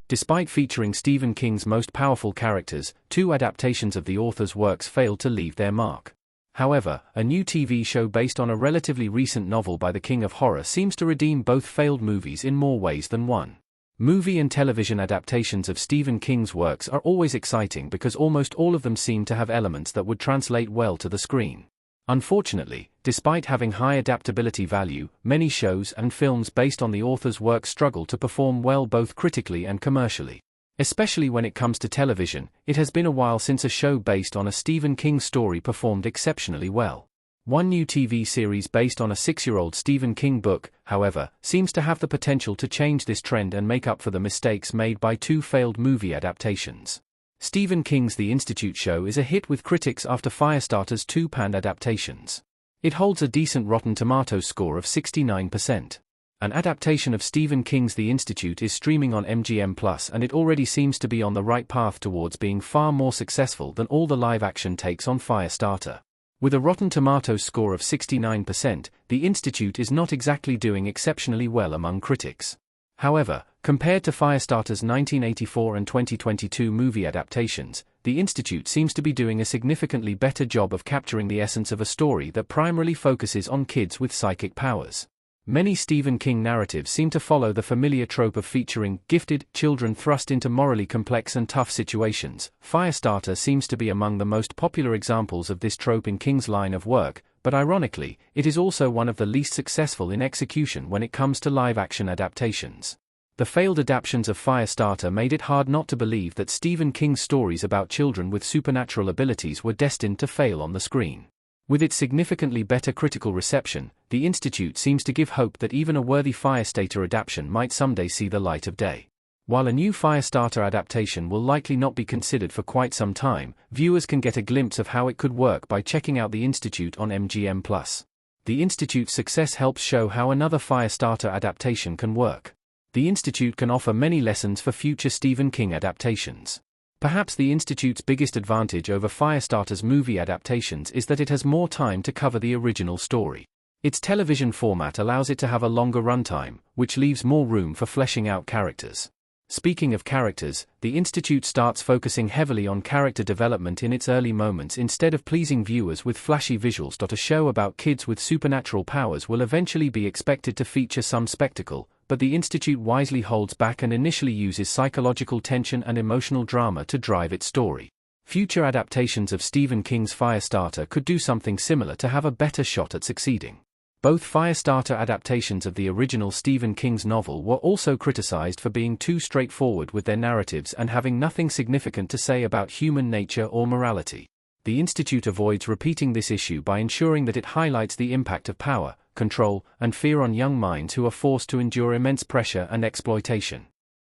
Despite featuring Stephen King's most powerful characters, 2 adaptations of the author's works failed to leave their mark. However, a new TV show based on a relatively recent novel by the King of Horror seems to redeem both failed movies in more ways than one. Movie and television adaptations of Stephen King's works are always exciting because almost all of them seem to have elements that would translate well to the screen. Unfortunately, despite having high adaptability value, many shows and films based on the author's work struggle to perform well both critically and commercially. Especially when it comes to television, it has been a while since a show based on a Stephen King story performed exceptionally well. One new TV series based on a 6-year-old Stephen King book, however, seems to have the potential to change this trend and make up for the mistakes made by 2 failed movie adaptations. Stephen King's The Institute show is a hit with critics after Firestarter's 2 panned adaptations. It holds a decent Rotten Tomatoes score of 69%. An adaptation of Stephen King's The Institute is streaming on MGM+, and it already seems to be on the right path towards being far more successful than all the live-action takes on Firestarter. With a Rotten Tomatoes score of 69%, The Institute is not exactly doing exceptionally well among critics. However, compared to Firestarter's 1984 and 2022 movie adaptations, The Institute seems to be doing a significantly better job of capturing the essence of a story that primarily focuses on kids with psychic powers. Many Stephen King narratives seem to follow the familiar trope of featuring gifted children thrust into morally complex and tough situations. Firestarter seems to be among the most popular examples of this trope in King's line of work, but ironically, it is also one of the least successful in execution when it comes to live-action adaptations. The failed adaptations of Firestarter made it hard not to believe that Stephen King's stories about children with supernatural abilities were destined to fail on the screen. With its significantly better critical reception, The Institute seems to give hope that even a worthy Firestarter adaptation might someday see the light of day. While a new Firestarter adaptation will likely not be considered for quite some time, viewers can get a glimpse of how it could work by checking out The Institute on MGM+. The Institute's success helps show how another Firestarter adaptation can work. The Institute can offer many lessons for future Stephen King adaptations. Perhaps The Institute's biggest advantage over Firestarter's movie adaptations is that it has more time to cover the original story. Its television format allows it to have a longer runtime, which leaves more room for fleshing out characters. Speaking of characters, The Institute starts focusing heavily on character development in its early moments instead of pleasing viewers with flashy visuals. A show about kids with supernatural powers will eventually be expected to feature some spectacle, but The Institute wisely holds back and initially uses psychological tension and emotional drama to drive its story. Future adaptations of Stephen King's Firestarter could do something similar to have a better shot at succeeding. Both Firestarter adaptations of the original Stephen King's novel were also criticized for being too straightforward with their narratives and having nothing significant to say about human nature or morality. The Institute avoids repeating this issue by ensuring that it highlights the impact of power, control, and fear on young minds who are forced to endure immense pressure and exploitation.